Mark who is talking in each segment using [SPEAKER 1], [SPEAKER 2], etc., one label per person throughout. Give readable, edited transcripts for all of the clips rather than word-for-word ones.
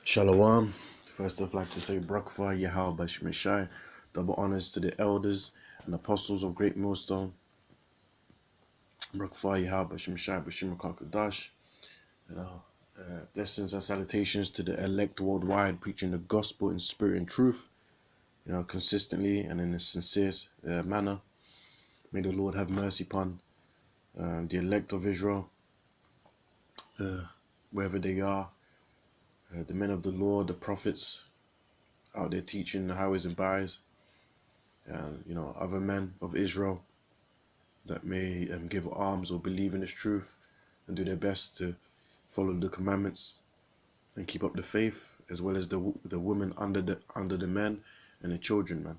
[SPEAKER 1] Shalom. First, I'd like to say Brakfa Yahal Bashmishai. Double honors to the elders and apostles of GreatMillStone. Brakfa Yahal Bashmishai Bashimakakadash. Blessings and salutations to the elect worldwide, preaching the gospel in spirit and truth, consistently and in a sincere manner. May the Lord have mercy upon the elect of Israel, wherever they are, the men of the Lord, the prophets out there teaching the highways and byways. Other men of Israel that may give alms or believe in this truth and do their best to follow the commandments and keep up the faith, as well as the women under the men and the children,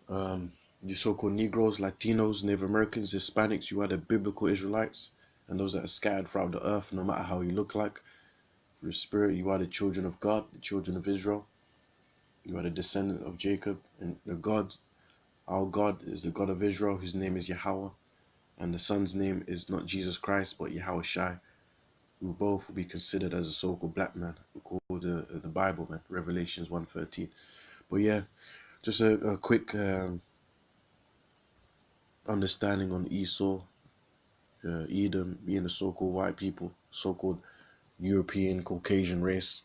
[SPEAKER 1] man. The so-called Negroes, Latinos, Native Americans, Hispanics, you are the biblical Israelites, and those that are scattered throughout the earth, no matter how you look like. Through the Spirit, you are the children of God, the children of Israel. You are the descendant of Jacob, and our God is the God of Israel. His name is Yahweh, and the Son's name is not Jesus Christ, but Yahweh Shai, who both will be considered as a so-called black man, according to the Bible, man, Revelations 1:13. But yeah, just a quick understanding on Esau, Edom being the so-called white people, so-called European Caucasian race,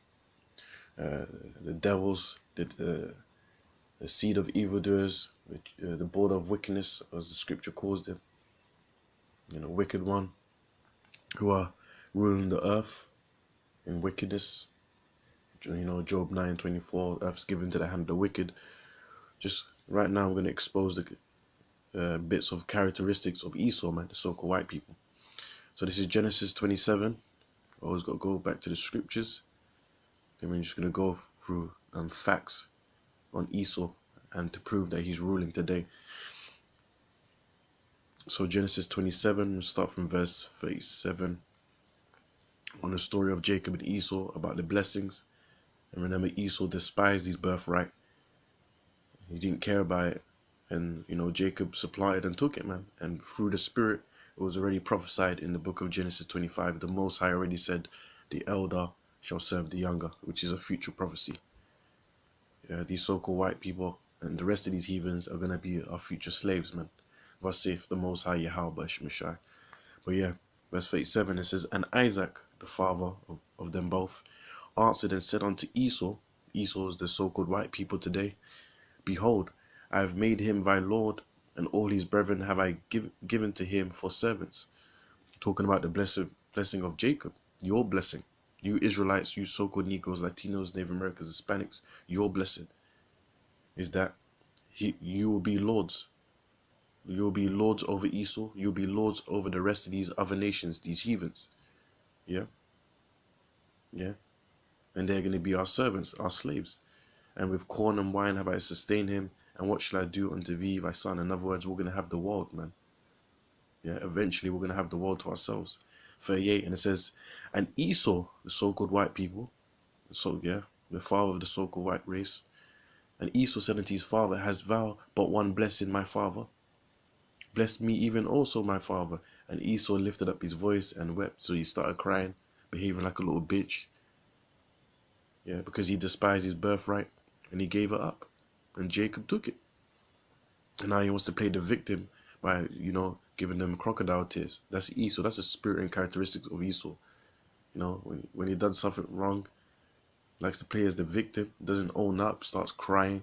[SPEAKER 1] the devils, the seed of evildoers, the border of wickedness, as the scripture calls them, wicked one, who are ruling the earth in wickedness. Job 9:24, earth's given to the hand of the wicked. Just right now, I'm going to expose the bits of characteristics of Esau, man, the so-called white people. So this is Genesis 27. Always got to go back to the scriptures. Then we're just going to go through facts on Esau and to prove that he's ruling today. So Genesis 27, we'll start from verse 37 on the story of Jacob and Esau about the blessings. And remember, Esau despised his birthright. He didn't care about it. And, Jacob supplied and took it, man. And through the Spirit, it was already prophesied in the book of Genesis 25. The Most High already said, the elder shall serve the younger, which is a future prophecy. Yeah, these so-called white people and the rest of these heathens are going to be our future slaves, man. Thus saith the Most High Yahweh Shemashai. But yeah, verse 37, it says, and Isaac, the father of them both, answered and said unto Esau, Esau is the so-called white people today, behold, I have made him thy lord, and all his brethren have I given to him for servants. Talking about the blessing of Jacob, your blessing. You Israelites, you so-called Negroes, Latinos, Native Americans, Hispanics, your blessing is that you will be lords. You'll be lords over Esau. You'll be lords over the rest of these other nations, these heathens. Yeah. Yeah. And they're going to be our servants, our slaves. And with corn and wine have I sustained him. And what shall I do unto thee, thy son? In other words, we're going to have the world, man. Yeah, eventually we're going to have the world to ourselves. 38, and it says, and Esau, the so-called white people, the father of the so-called white race, and Esau said unto his father, hast thou but one blessing, my father? Bless me even also, my father. And Esau lifted up his voice and wept. So he started crying, behaving like a little bitch. Yeah, because he despised his birthright and he gave it up. And Jacob took it. And now he wants to play the victim by, giving them crocodile tears. That's Esau. That's the spirit and characteristics of Esau. When he does something wrong, likes to play as the victim, doesn't own up, starts crying,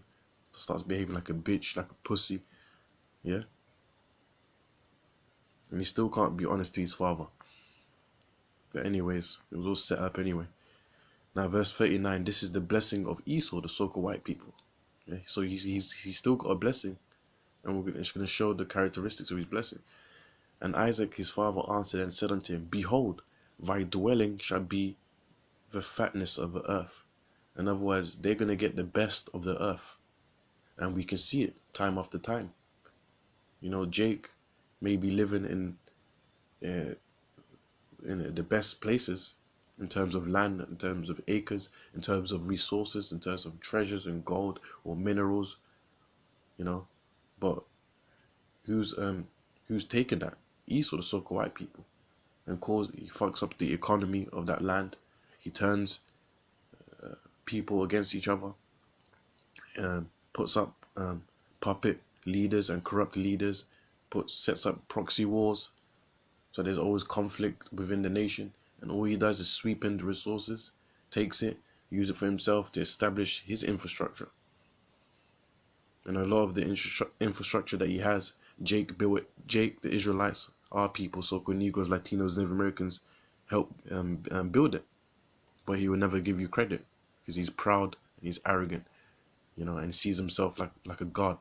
[SPEAKER 1] starts behaving like a bitch, like a pussy. Yeah. And he still can't be honest to his father. But anyways, it was all set up anyway. Now verse 39, this is the blessing of Esau, the so-called white people. Yeah? So he's still got a blessing. And we're just going to show the characteristics of his blessing. And Isaac his father answered and said unto him, behold, thy dwelling shall be the fatness of the earth. In other words, they're going to get the best of the earth. And we can see it time after time. Jake may be living in the best places in terms of land, in terms of acres, in terms of resources, in terms of treasures and gold or minerals, but who's taken that? Esau, the so-called white people, and he fucks up the economy of that land. He turns people against each other, puts up puppet leaders and corrupt leaders, sets up proxy wars. So there's always conflict within the nation, and all he does is sweep in the resources, takes it, use it for himself to establish his infrastructure. And a lot of the infrastructure that he has, Jake built it. Jake, the Israelites, our people, so-called Negroes, Latinos, Native Americans, help build it. But he will never give you credit because he's proud and he's arrogant, you know, and sees himself like a god.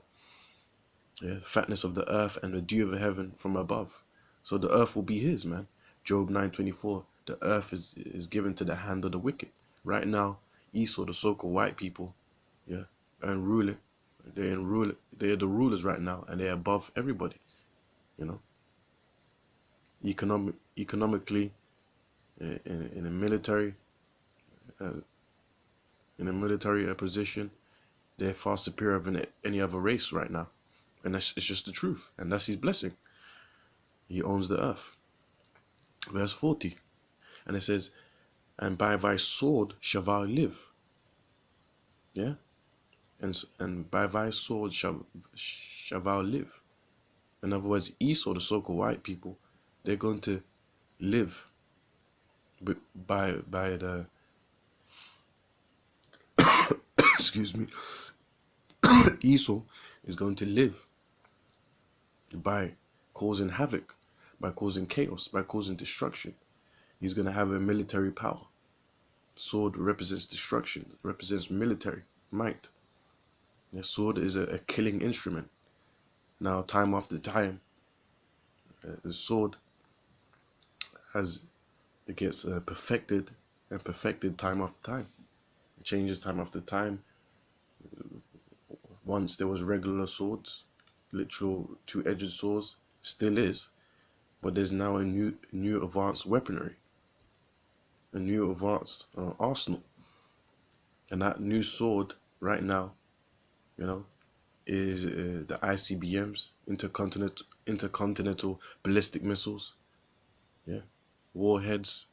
[SPEAKER 1] Yeah, the fatness of the earth and the dew of heaven from above. So the earth will be his, man. Job 9:24. The earth is given to the hand of the wicked. Right now, Esau, the so-called white people, yeah, and ruling. They're the rulers right now, and they're above everybody. You know, economically, in a military, position, they're far superior than any other race right now, and it's just the truth, and that's his blessing. He owns the earth. Verse 40, and it says, "And by thy sword shall thou live." Yeah, and by thy sword shall thou live. In other words, Esau, the so-called white people, they're going to live by the excuse me. Esau is going to live by causing havoc, by causing chaos, by causing destruction. He's going to have a military power. Sword represents destruction, represents military might. The sword is a killing instrument. Now, time after time, the sword gets perfected and perfected time after time. It changes time after time. Once there was regular swords, literal two-edged swords, still is, but there's now a new advanced weaponry, a new advanced arsenal, and that new sword right now, you know, is the ICBMs, intercontinental ballistic missiles, yeah, warheads,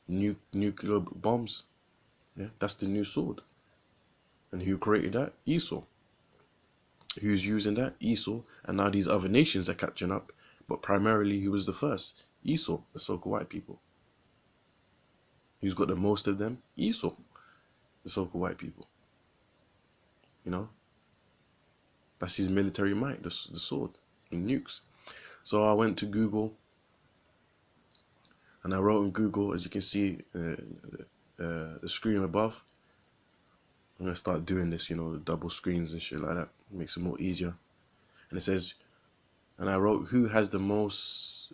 [SPEAKER 1] nuclear bombs, yeah, that's the new sword. And who created that? Esau. Who's using that? Esau. And now these other nations are catching up, but primarily he was the first. Esau, the so-called white people. Who's got the most of them? Esau, the so-called white people. You know, that's his military might, the sword, the nukes. So I went to Google, and I wrote in Google, as you can see, the screen above. I'm gonna start doing this, you know, the double screens and shit like that. It makes it more easier. And it says, and I wrote, who has the most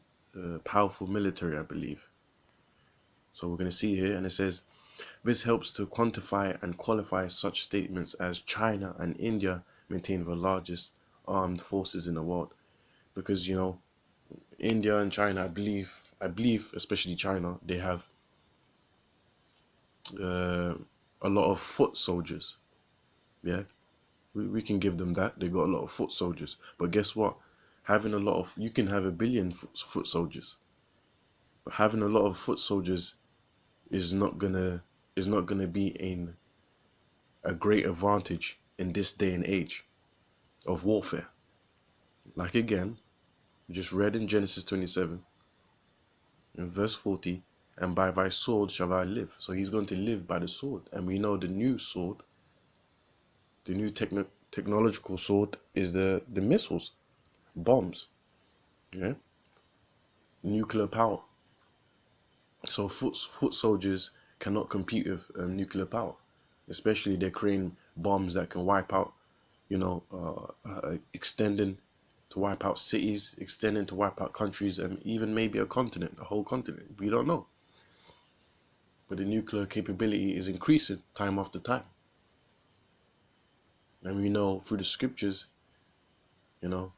[SPEAKER 1] powerful military, I believe. So we're gonna see here, and it says, this helps to quantify and qualify such statements as China and India maintain the largest armed forces in the world. Because, you know, India and China, I believe, especially China, they have a lot of foot soldiers. Yeah, we can give them that. They got a lot of foot soldiers. But guess what? You can have 1 billion foot soldiers, but having a lot of foot soldiers is not gonna be a great advantage in this day and age of warfare. Like again, we just read in Genesis 27, in verse 40, and by thy sword shall thou live. So he's going to live by the sword. And we know the new sword, the new technological sword, is the missiles, bombs, yeah, nuclear power. So foot soldiers cannot compete with nuclear power, especially they're creating bombs that can wipe out, you know, extending to wipe out cities, extending to wipe out countries, and even maybe a continent, a whole continent. We don't know. But the nuclear capability is increasing time after time. And we know through the scriptures, you know,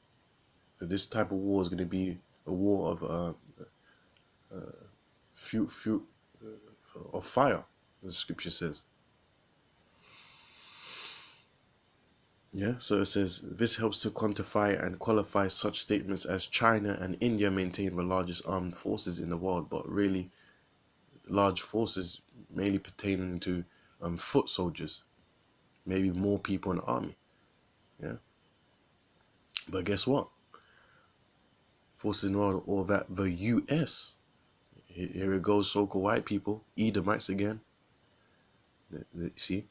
[SPEAKER 1] that this type of war is going to be a war of of fire, as the scripture says. Yeah, so it says, this helps to quantify and qualify such statements as China and India maintain the largest armed forces in the world, but really, large forces, mainly pertaining to foot soldiers, maybe more people in the army. Yeah. But guess what? Forces in all that the US, here it goes, so-called white people, Edomites again. See?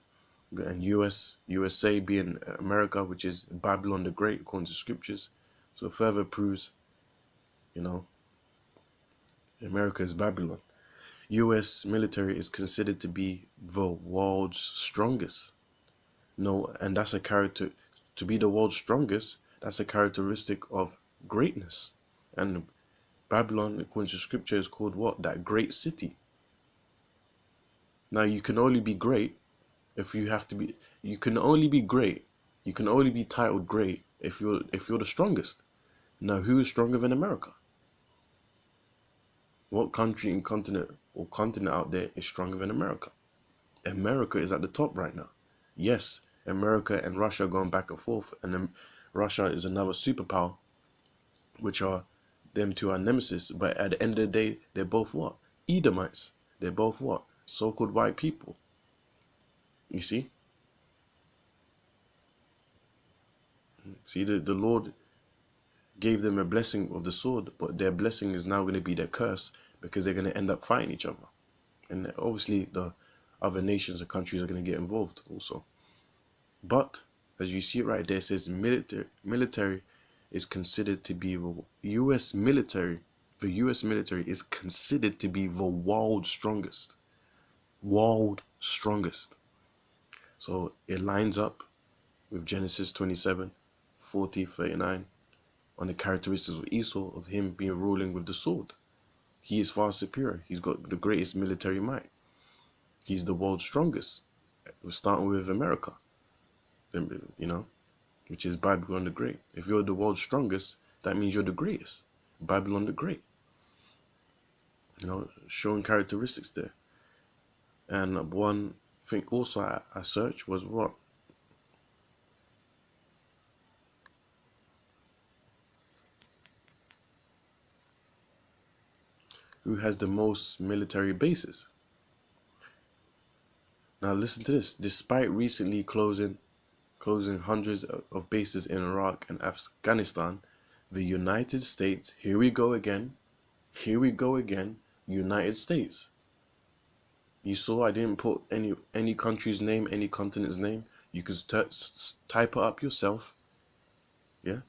[SPEAKER 1] And USA being America, which is Babylon the Great, according to scriptures. So it further proves, America is Babylon. US military is considered to be the world's strongest. No, and that's a character, to be the world's strongest, that's a characteristic of greatness. And Babylon, according to scripture, is called what? That great city. Now you can only be great if you have to be, you can only be great, you can only be titled great if you're the strongest. Now who is stronger than America? What country and continent out there is stronger than America? America is at the top right now. Yes, America and Russia are going back and forth, and then Russia is another superpower, which are, them two are nemesis, but at the end of the day, they're both what? Edomites. They're both what? So-called white people. You see? See, the Lord gave them a blessing of the sword, but their blessing is now going to be their curse, because they're going to end up fighting each other. And obviously the other nations or countries are going to get involved also. But as you see right there, it says military is considered to be the US military. The US military is considered to be the world's strongest. World strongest. So it lines up with Genesis 27:40-39 on the characteristics of Esau, of him being ruling with the sword. He is far superior. He's got the greatest military might. He's the world's strongest. We're starting with America, which is Babylon the Great. If you're the world's strongest, that means you're the greatest. Babylon the Great. Showing characteristics there. And one thing also I searched was what? Who has the most military bases? Now listen to this. Despite recently closing hundreds of bases in Iraq and Afghanistan, the United States, here we go again, United States. You saw I didn't put any country's name, any continent's name. You can type it up yourself. Yeah.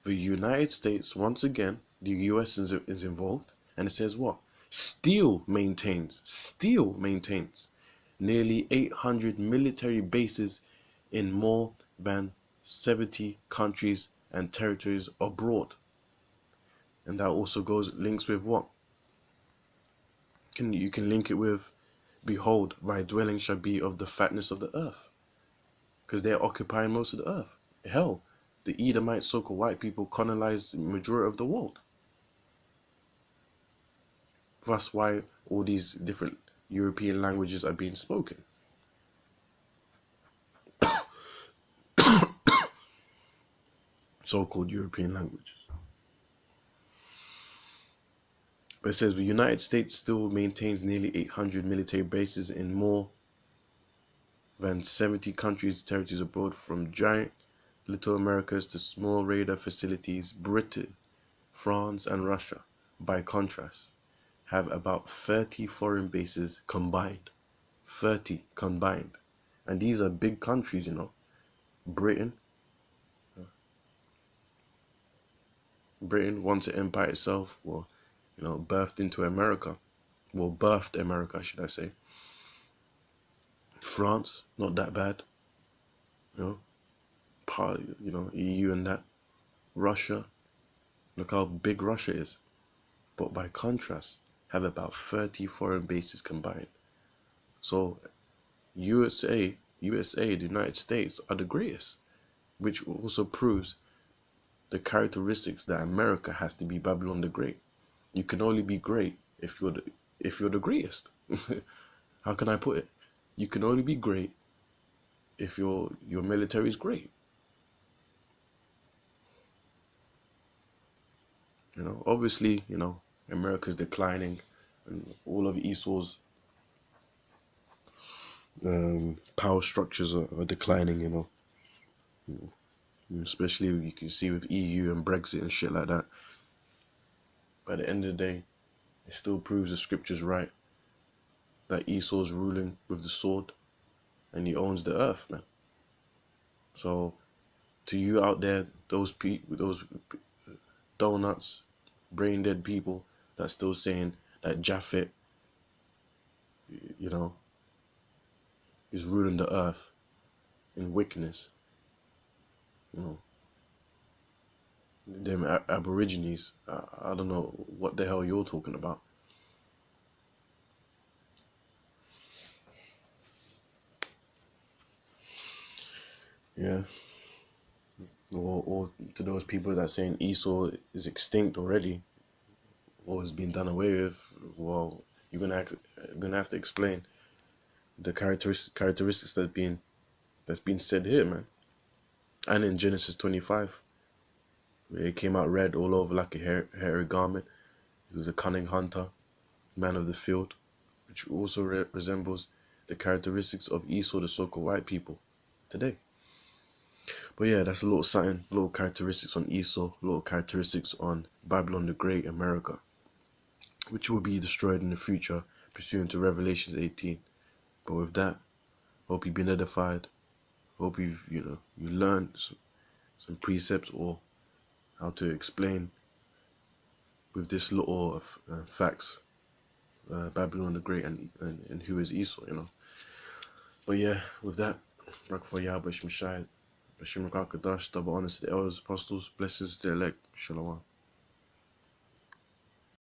[SPEAKER 1] The United States, once again, the US is involved, and it says what? Still maintains nearly 800 military bases in more than 70 countries and territories abroad. And that also links with what? You can link it with, behold, my dwelling shall be of the fatness of the earth. Because they're occupying most of the earth. Hell, the Edomite so-called white people colonized the majority of the world. That's why all these different European languages are being spoken. So-called European languages. But it says the United States still maintains nearly 800 military bases in more than 70 countries and territories abroad, from giant little Americas to small radar facilities. Britain, France, and Russia, by contrast, have about 30 foreign bases combined. 30 combined. And these are big countries, Britain once an empire itself, birthed into America. Well, birthed America, should I say. France, not that bad. Part, EU and that. Russia, look how big Russia is. But by contrast, have about 30 foreign bases combined. So USA, the United States, are the greatest, which also proves the characteristics that America has to be Babylon the Great. You can only be great if you're the greatest. How can I put it? You can only be great if your military is great. Obviously, America's declining, and all of Esau's power structures are declining, you know. Especially you can see with EU and Brexit and shit like that. By the end of the day, it still proves the scriptures right, that Esau's ruling with the sword and he owns the earth, man. So to you out there, those donuts, brain dead people that's still saying that Japhet, you know, is ruling the earth in wickedness, you know, them Aborigines, I don't know what the hell you're talking about. Yeah. Or to those people that saying Esau is extinct already or has been done away with, well, you're gonna have to explain the characteristics that's been said here, man. And in Genesis 25, where it came out red all over like a hairy garment. He was a cunning hunter, man of the field, which also resembles the characteristics of Esau, the so-called white people today. But yeah, that's a little something, little characteristics on Esau, little characteristics on Babylon the Great, America, which will be destroyed in the future, pursuant to Revelations 18. But with that, hope you've been edified. Hope you learned some precepts or how to explain with this little of facts, Babylon the Great and who is Esau, you know. But yeah, with that, Barak for Yahweh Shemshai, Bashim Rakakadash, double honors to the elders, apostles, blessings to the elect, Shalom.